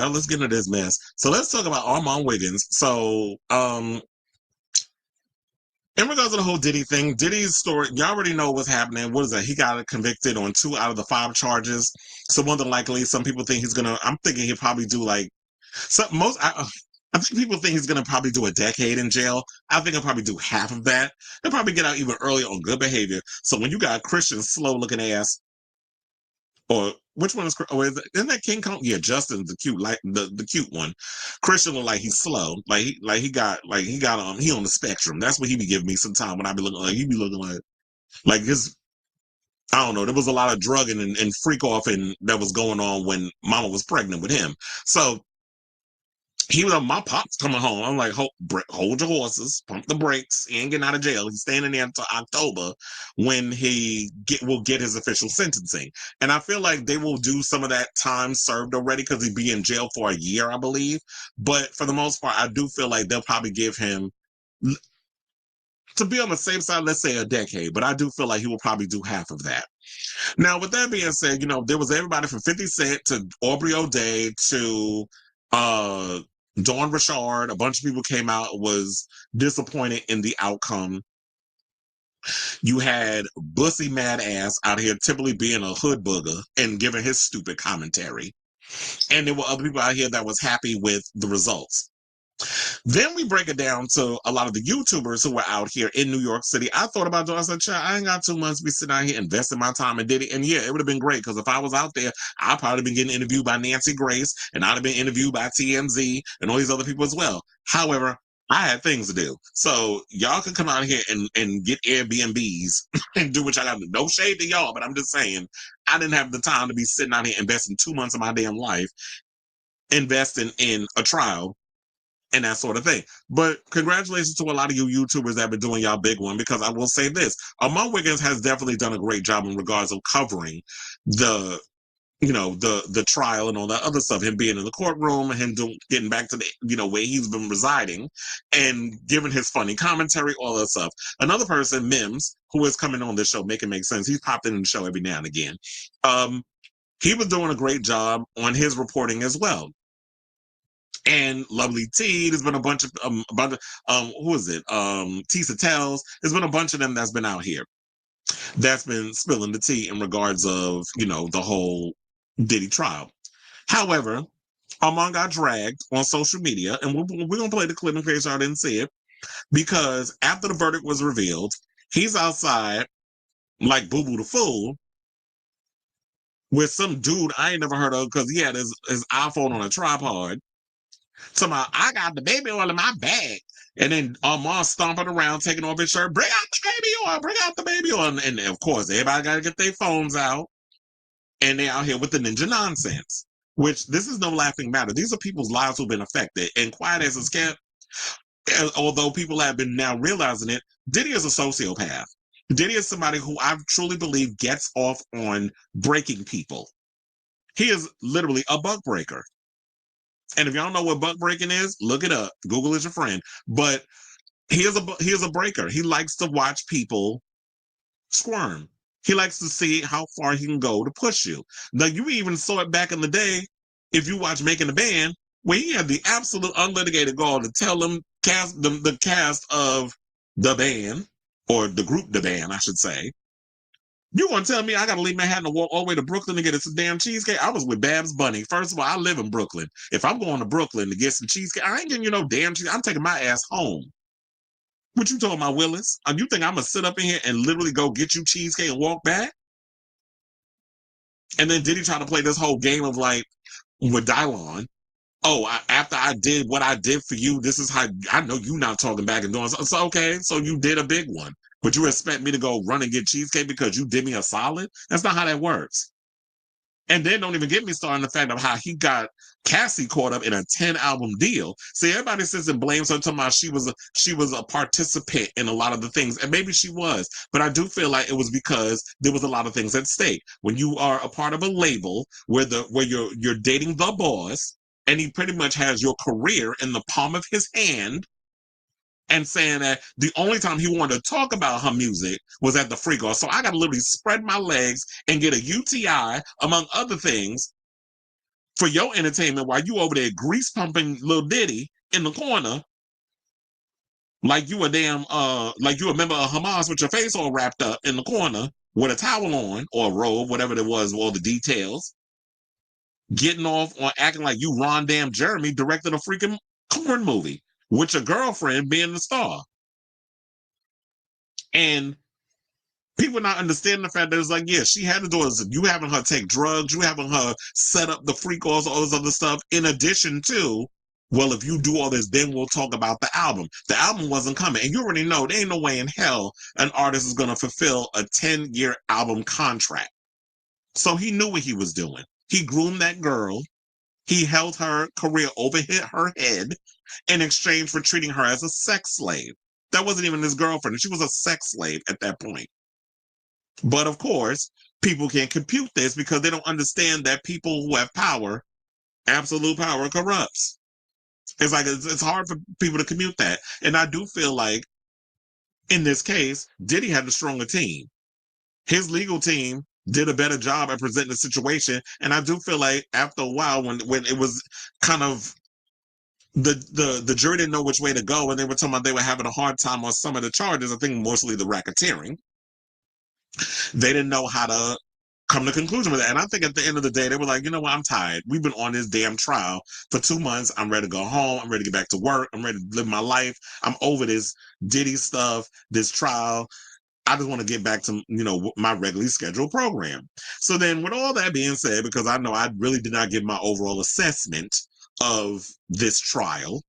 let's get into this mess. So let's talk about Armon Wiggins. So, in regards to the whole Diddy thing, Diddy's story, you already know what's happening. What is that? He got convicted on 2 out of the 5 charges. So more than likely, some people think I'm thinking he'll probably do like, I think people think he's gonna probably do a decade in jail. I think he'll probably do half of that. He'll probably get out even earlier on good behavior. So when you got a Christian slow looking ass, or which one is? Or isn't that King Kong? Yeah, Justin's the cute, like the cute one. Christian look like he's slow, he on the spectrum. That's what he be giving me sometimes when I be looking like he be looking like his. I don't know. There was a lot of drugging and freak off and that was going on when Mama was pregnant with him. So he was my pop's coming home. I'm like, hold your horses, pump the brakes. He ain't getting out of jail. He's staying in there until October when will get his official sentencing. And I feel like they will do some of that time served already because he'd be in jail for a year, I believe. But for the most part, I do feel like they'll probably give him, to be on the safe side, let's say a decade. But I do feel like he will probably do half of that. Now, with that being said, there was everybody from 50 Cent to Aubrey O'Day to Dawn Richard. A bunch of people came out, was disappointed in the outcome. You had Bussy Mad Ass out here typically being a hood booger and giving his stupid commentary. And there were other people out here that was happy with the results. Then we break it down to a lot of the YouTubers who were out here in New York City. I thought about doing, I said, I ain't got 2 months to be sitting out here investing my time in Diddy. And yeah, it would have been great because if I was out there, I'd probably been getting interviewed by Nancy Grace and I'd have been interviewed by TMZ and all these other people as well. However, I had things to do. So y'all can come out here and get Airbnbs and do what y'all got to do. No shade to y'all, but I'm just saying, I didn't have the time to be sitting out here investing 2 months of my damn life investing in a trial and that sort of thing. But congratulations to a lot of you YouTubers that have been doing y'all big one, because I will say this, Armon Wiggins has definitely done a great job in regards of covering the trial and all that other stuff, him being in the courtroom, him getting back to the, where he's been residing and giving his funny commentary, all that stuff. Another person, Mims, who is coming on this show, Make It Make Sense, he's popped in the show every now and again. He was doing a great job on his reporting as well. And Lovely T, there's been a bunch of who is it? Tisa Tells. There's been a bunch of them that's been out here that's been spilling the tea in regards of, the whole Diddy trial. However, Armon got dragged on social media, and we're gonna play the clip in case y'all didn't see it, because after the verdict was revealed, he's outside like Boo Boo the Fool with some dude I ain't never heard of because he had his iPhone on a tripod. Somehow I got the baby oil in my bag. And then Armon stomping around, taking off his shirt, bring out the baby oil, bring out the baby oil. And of course, everybody got to get their phones out. And they're out here with the ninja nonsense, which this is no laughing matter. These are people's lives who've been affected. And quiet as it's kept, although people have been now realizing it, Diddy is a sociopath. Diddy is somebody who I truly believe gets off on breaking people. He is literally a buck breaker. And if y'all know what buck breaking is, look it up. Google is your friend. But he is a breaker. He likes to watch people squirm. He likes to see how far he can go to push you. Now, you even saw it back in the day, if you watch Making the Band, where he had the absolute unlitigated gall to tell them the cast of the band, or the group The Band, I should say, you gonna tell me I gotta leave Manhattan and walk all the way to Brooklyn to get a damn cheesecake? I was with Babs Bunny. First of all, I live in Brooklyn. If I'm going to Brooklyn to get some cheesecake, I ain't getting you no damn cheesecake. I'm taking my ass home. What you talking about, Willis? You think I'm gonna sit up in here and literally go get you cheesecake and walk back? And then Diddy try to play this whole game of like with Dylon. Oh, after I did what I did for you, this is how I know you not talking back and doing so. Okay, so you did a big one. But you expect me to go run and get cheesecake because you did me a solid? That's not how that works. And then don't even get me started on the fact of how he got Cassie caught up in a 10-album deal. See, everybody sits and blames her, talking about she was a participant in a lot of the things, and maybe she was. But I do feel like it was because there was a lot of things at stake. When you are a part of a label where you're dating the boss, and he pretty much has your career in the palm of his hand, and saying that the only time he wanted to talk about her music was at the freak off. So I got to literally spread my legs and get a UTI, among other things, for your entertainment while you over there grease pumping Lil Diddy in the corner like you a damn like you a member of Hamas with your face all wrapped up in the corner with a towel on or a robe, whatever it was, all the details, getting off on acting like you Ron Damn Jeremy directed a freaking corn movie with your girlfriend being the star. And people not understanding the fact that it's like, yeah, she had to do it. You having her take drugs, you having her set up the freak offs, all this other stuff, in addition to, well, if you do all this, then we'll talk about the album. The album wasn't coming. And you already know there ain't no way in hell an artist is going to fulfill a 10-year album contract. So he knew what he was doing. He groomed that girl. He held her career over her head in exchange for treating her as a sex slave. That wasn't even his girlfriend. She was a sex slave at that point. But of course, people can't compute this because they don't understand that people who have power, absolute power, corrupts. It's like it's hard for people to commute that. And I do feel like in this case, Diddy had a stronger team. His legal team did a better job at presenting the situation. And I do feel like after a while, when it was kind of the jury didn't know which way to go, and they were talking about they were having a hard time on some of the charges, I think mostly the racketeering. They didn't know how to come to conclusion with that. And I think at the end of the day, they were like, you know what, I'm tired. We've been on this damn trial for 2 months. I'm ready to go home. I'm ready to get back to work. I'm ready to live my life. I'm over this Diddy stuff, this trial. I just want to get back to, my regularly scheduled program. So then with all that being said, because I know I really did not give my overall assessment of this trial,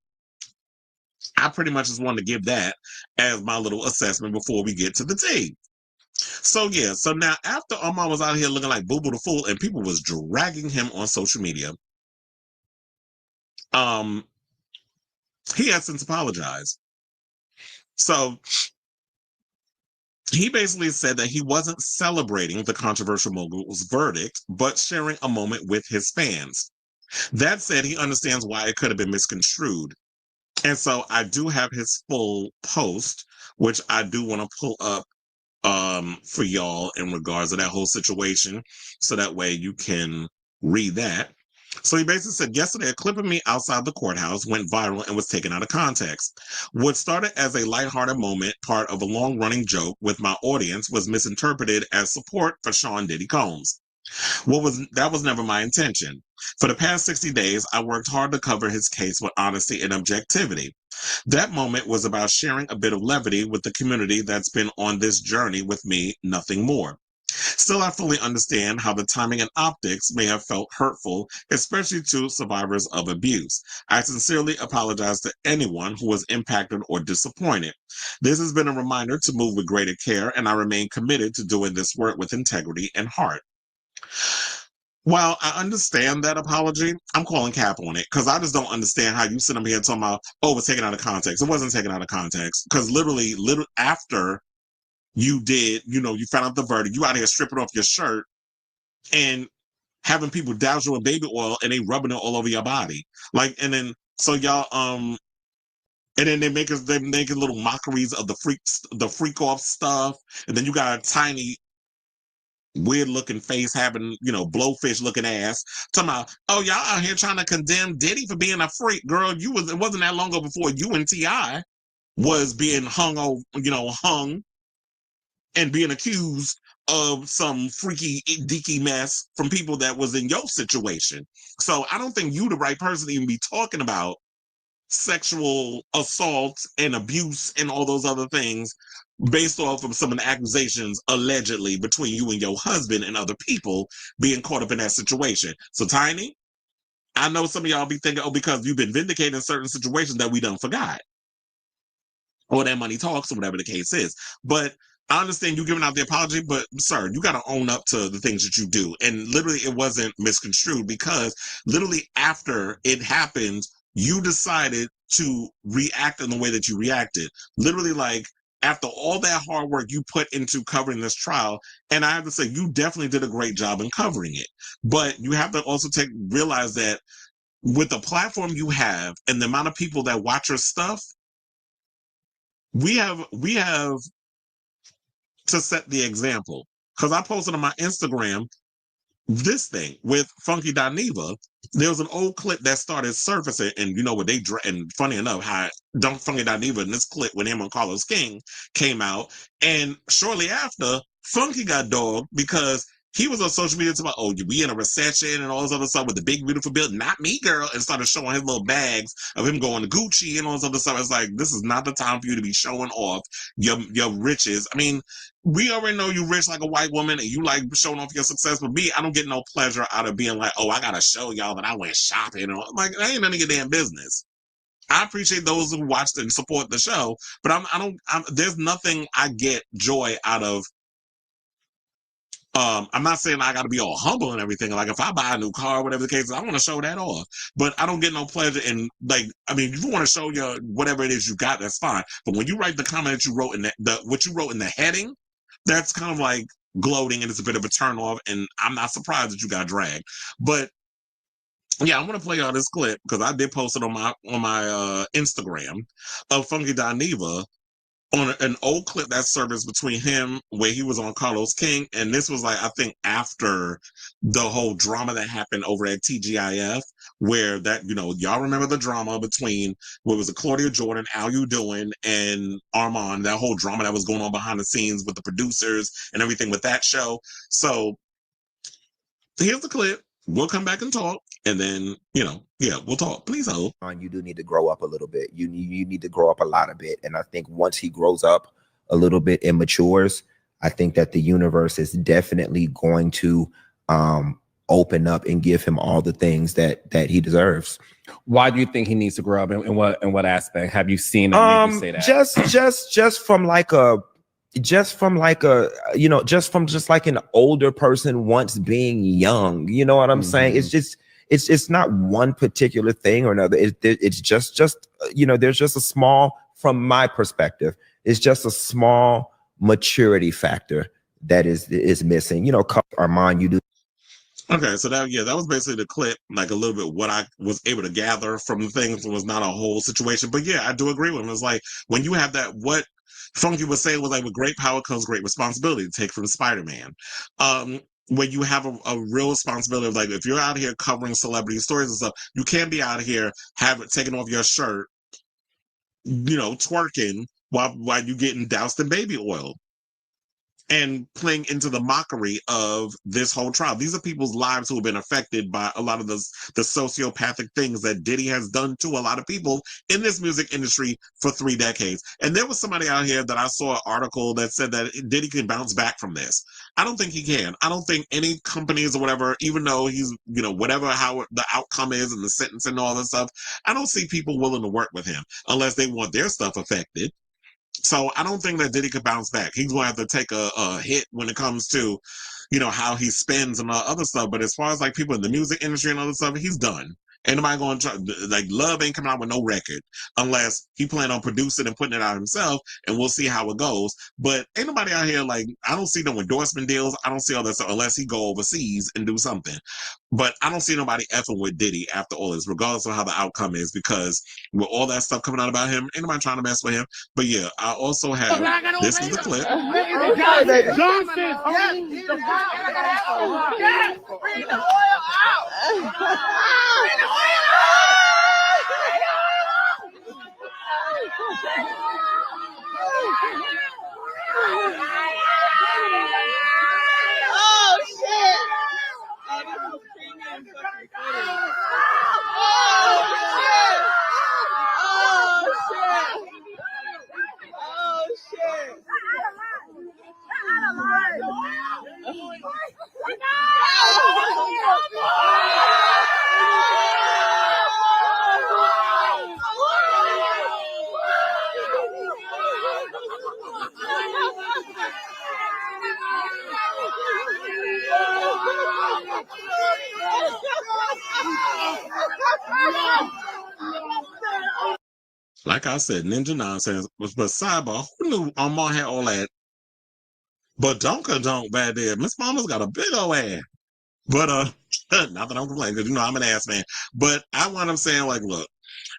I pretty much just wanted to give that as my little assessment before we get to the tape. So yeah, so now after Armon was out here looking like Boo Boo the Fool and people was dragging him on social media, he has since apologized. So he basically said that he wasn't celebrating the controversial mogul's verdict, but sharing a moment with his fans. That said, he understands why it could have been misconstrued. And so I do have his full post, which I do want to pull up for y'all in regards to that whole situation, so that way you can read that. So he basically said, yesterday, a clip of me outside the courthouse went viral and was taken out of context. What started as a lighthearted moment, part of a long-running joke with my audience, was misinterpreted as support for Sean Diddy Combs. That was never my intention. For the past 60 days, I worked hard to cover his case with honesty and objectivity. That moment was about sharing a bit of levity with the community that's been on this journey with me, nothing more. Still, I fully understand how the timing and optics may have felt hurtful, especially to survivors of abuse. I sincerely apologize to anyone who was impacted or disappointed. This has been a reminder to move with greater care, and I remain committed to doing this work with integrity and heart. While I understand that apology, I'm calling cap on it because I just don't understand how you sit up here talking about, oh, it was taken out of context. It wasn't taken out of context because literally after you did, you found out the verdict, you out here stripping off your shirt and having people douse you in baby oil and they rubbing it all over your body. Like, and then, so y'all, and then they make little mockeries of the freak off stuff. And then you got a tiny weird looking face having, blowfish looking ass. Talking about, oh, y'all out here trying to condemn Diddy for being a freak. Girl, it wasn't that long ago before you and T.I. was being hung and being accused of some freaky deaky mess from people that was in your situation. So I don't think you the right person to even be talking about sexual assault and abuse and all those other things based off of some of the accusations allegedly between you and your husband and other people being caught up in that situation. So Tiny, I know some of y'all be thinking, oh, because you've been vindicated in certain situations that we done forgot. Or that money talks or whatever the case is. But I understand you giving out the apology, but sir, you got to own up to the things that you do. And literally it wasn't misconstrued because literally after it happened, you decided to react in the way that you reacted. Literally, like, after all that hard work you put into covering this trial, and I have to say, you definitely did a great job in covering it. But you have to also realize that with the platform you have and the amount of people that watch your stuff, we have to set the example. Because I posted on my Instagram this thing with Funky Dineva, there was an old clip that started surfacing, and you know what and funny enough, how Funky Dineva in this clip when him and Carlos King came out, and shortly after, Funky got dogged because he was on social media talking about, oh, we in a recession and all this other stuff with the big beautiful bill, not me, girl, and started showing his little bags of him going to Gucci and all this other stuff. It's like, this is not the time for you to be showing off your riches. I mean, we already know you rich like a white woman and you like showing off your success, but me, I don't get no pleasure out of being like, oh, I gotta show y'all that I went shopping. Or like, that ain't none of your damn business. I appreciate those who watched and support the show, but there's nothing I get joy out of. I'm not saying I got to be all humble and everything. Like if I buy a new car, whatever the case is, I want to show that off. But I don't get no pleasure in like. I mean, if you want to show your whatever it is you got, that's fine. But when you write the comment that you wrote in what you wrote in the heading, that's kind of like gloating and it's a bit of a turn off. And I'm not surprised that you got dragged. But yeah, I'm gonna play y'all this clip because I did post it on my Instagram of Funky Dineva on an old clip that surfaced between him where he was on Carlos King, and this was like I think after the whole drama that happened over at TGIF, where that y'all remember the drama between what was it, Claudia Jordan, How You Doing, and Armon, that whole drama that was going on behind the scenes with the producers and everything with that show. So here's the clip. We'll come back and talk, and then we'll talk. Please hold. You do need to grow up a little bit. You need to grow up a lot of bit, and I think once he grows up a little bit and matures, I think that the universe is definitely going to open up and give him all the things that he deserves. Why do you think he needs to grow up? In what aspect have you seen that made you say that? Just from like an older person once being young, you know what I'm saying? It's not one particular thing or another. It's just there's just a small, from my perspective, it's just a small maturity factor that is missing. Armon, you do. Okay, so that was basically the clip, like a little bit what I was able to gather from the things. It was not a whole situation, but yeah, I do agree with him. It's like when you have that, what Funky was saying was like, with great power comes great responsibility, to take from Spider-Man. When you have a real responsibility of like, if you're out here covering celebrity stories and stuff, you can't be out here taking off your shirt, twerking while you getting doused in baby oil and playing into the mockery of this whole trial. These are people's lives who have been affected by a lot of the sociopathic things that Diddy has done to a lot of people in this music industry for 3 decades. And there was somebody out here that I saw an article that said that Diddy can bounce back from this. I don't think he can. I don't think any companies or whatever, even though he's, whatever, how the outcome is and the sentence and all that stuff, I don't see people willing to work with him unless they want their stuff affected. So I don't think that Diddy could bounce back. He's going to have to take a hit when it comes to, how he spends and other stuff. But as far as like people in the music industry and other stuff, he's done. Ain't nobody going to try, like, Love ain't coming out with no record unless he plan on producing and putting it out himself, and we'll see how it goes. But ain't nobody out here, like, I don't see no endorsement deals. I don't see all that stuff unless he go overseas and do something. But I don't see nobody effing with Diddy after all this, regardless of how the outcome is, because with all that stuff coming out about him, ain't nobody trying to mess with him. But yeah, I also have, this is the clip. Oh shit! Like I said, ninja nonsense. But sidebar, who knew Armon had all that? But don't bad there. Miss Mama's got a big old ass. But not that I'm complaining, because I'm an ass man. But I want him saying, like, look,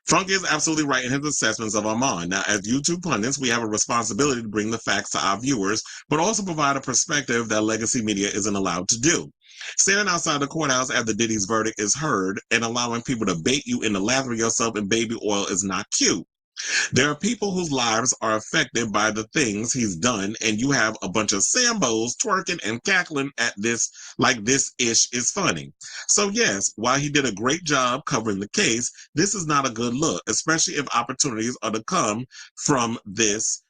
Funky is absolutely right in his assessments of Armon. Now, as YouTube pundits, we have a responsibility to bring the facts to our viewers, but also provide a perspective that legacy media isn't allowed to do. Standing outside the courthouse after Diddy's verdict is heard and allowing people to bait you into lathering yourself in baby oil is not cute. There are people whose lives are affected by the things he's done, and you have a bunch of Sambos twerking and cackling at this like this ish is funny. So yes, while he did a great job covering the case, this is not a good look, especially if opportunities are to come from this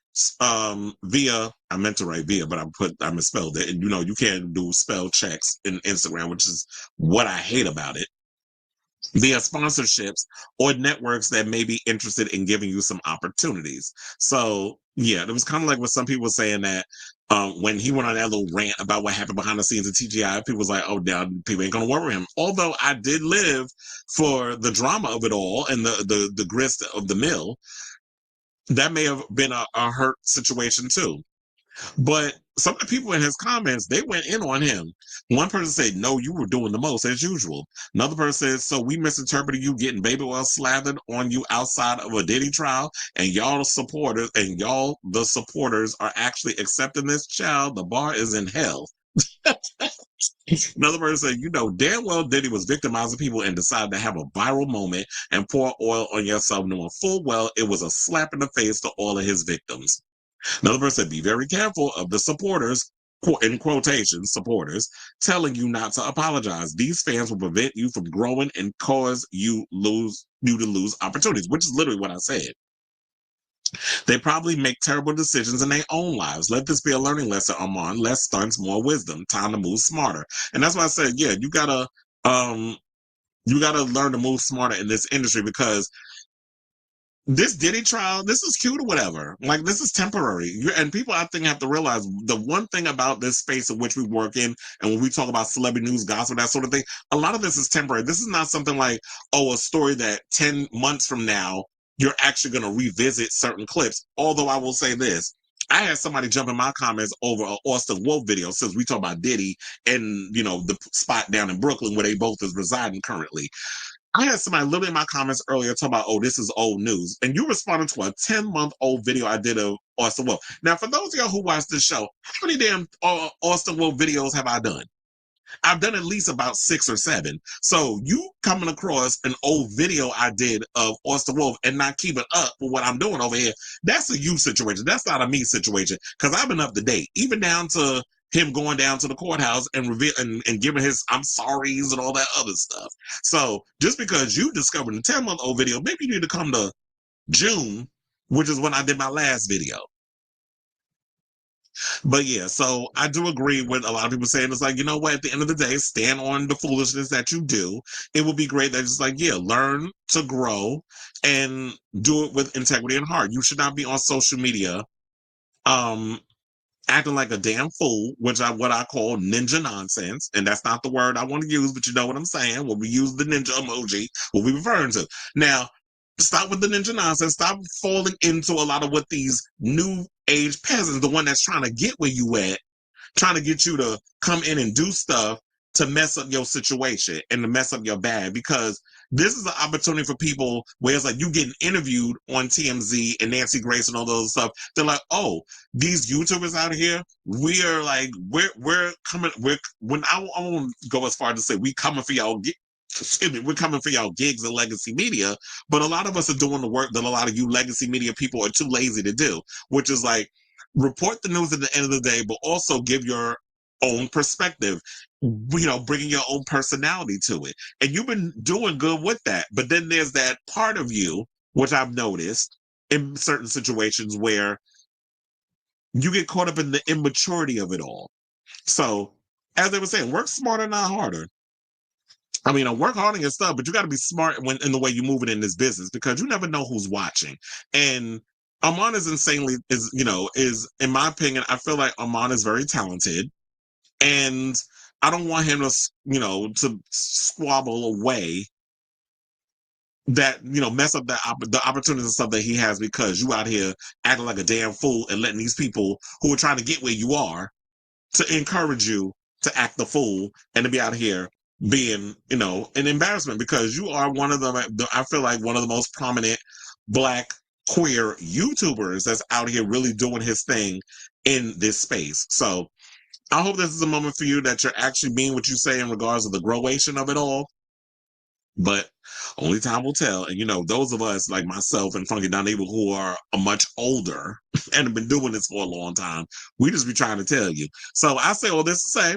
via, I meant to write via, but I misspelled it. And you can't do spell checks in Instagram, which is what I hate about it, via sponsorships or networks that may be interested in giving you some opportunities. So yeah, it was kind of like what some people were saying that when he went on that little rant about what happened behind the scenes at TGI, people was like, oh, now people ain't gonna worry him. Although I did live for the drama of it all and the grist of the mill, that may have been a hurt situation too. But some of the people in his comments, they went in on him. One person said, no, you were doing the most as usual. Another person said, so we misinterpreted you getting baby oil slathered on you outside of a Diddy trial, and y'all the supporters are actually accepting this child. The bar is in hell. Another person said, damn well Diddy was victimizing people and decided to have a viral moment and pour oil on yourself, knowing full well it was a slap in the face to all of his victims. Another person said, be very careful of the supporters, in quotation, supporters, telling you not to apologize. These fans will prevent you from growing and cause you to lose opportunities, which is literally what I said. They probably make terrible decisions in their own lives. Let this be a learning lesson, Armon. Less stunts, more wisdom. Time to move smarter. And that's why I said, yeah, you gotta learn to move smarter in this industry, because this Diddy trial, this is cute or whatever. Like, this is temporary. And people, I think, have to realize the one thing about this space in which we work in, and when we talk about celebrity news, gossip, that sort of thing, a lot of this is temporary. This is not something like, a story that 10 months from now, you're actually going to revisit certain clips. Although I will say this, I had somebody jump in my comments over an Austin Wolf video, since we talk about Diddy and, the spot down in Brooklyn where they both is residing currently. I had somebody literally in my comments earlier talking about, oh, this is old news. And you responded to a 10-month-old video I did of Austin Wolf. Now, for those of y'all who watch this show, how many damn Austin Wolf videos have I done? I've done at least about 6 or 7. So you coming across an old video I did of Austin Wolf and not keeping up with what I'm doing over here, that's a you situation. That's not a me situation, because I've been up to date, even down to him going down to the courthouse and giving his I'm sorries and all that other stuff. So just because you discovered a 10-month-old video, maybe you need to come to June, which is when I did my last video. But yeah, so I do agree with a lot of people saying, it's like, you know what, at the end of the day, stand on the foolishness that you do. It would be great that it's like, yeah, learn to grow and do it with integrity and heart. You should not be on social media acting like a damn fool, which what I call ninja nonsense. And that's not the word I want to use, but you know what I'm saying. When we use the ninja emoji, what we're referring to. Now, stop with the ninja nonsense. Stop falling into a lot of what these new age peasants, the one that's trying to get where you at, trying to get you to come in and do stuff to mess up your situation and to mess up your bag, because this is an opportunity for people where it's like you getting interviewed on TMZ and Nancy Grace and all those stuff. They're like, oh, these YouTubers out here, we're coming, when I won't go as far as to say we coming for y'all, we're coming for y'all gigs and legacy media, but a lot of us are doing the work that a lot of you legacy media people are too lazy to do, which is like report the news at the end of the day, but also give your own perspective, bringing your own personality to it. And you've been doing good with that. But then there's that part of you, which I've noticed in certain situations, where you get caught up in the immaturity of it all. So, as they were saying, work smarter, not harder. I mean, I work hard on your stuff, but you got to be smart in the way you move it in this business, because you never know who's watching. And Armon is in my opinion, I feel like Armon is very talented. And I don't want him to squabble away that, mess up the opportunities and stuff that he has, because you out here acting like a damn fool and letting these people who are trying to get where you are to encourage you to act the fool and to be out here being, an embarrassment, because you are one of them. I feel like one of the most prominent Black queer YouTubers that's out here really doing his thing in this space. So I hope this is a moment for you that you're actually being what you say in regards to the growation of it all. But only time will tell. And, you know, those of us like myself and Funky Don Evil who are much older and have been doing this for a long time, we just be trying to tell you. So I say all this to say,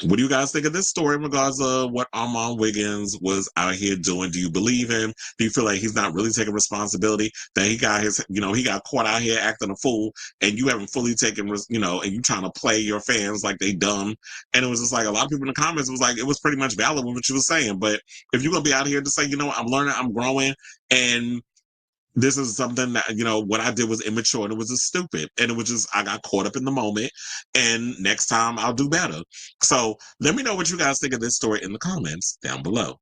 what do you guys think of this story in regards to what Armon Wiggins was out here doing? Do you believe him? Do you feel like he's not really taking responsibility? That he got his, you know, he got caught out here acting a fool, and you haven't fully taken, you know, and you trying to play your fans like they dumb. And it was just like a lot of people in the comments was like, it was pretty much valid with what you were saying. But if you're gonna be out here to say, you know, I'm learning, I'm growing, and this is something that, you know, what I did was immature and it was just stupid. And it was just, I got caught up in the moment, and next time I'll do better. So let me know what you guys think of this story in the comments down below.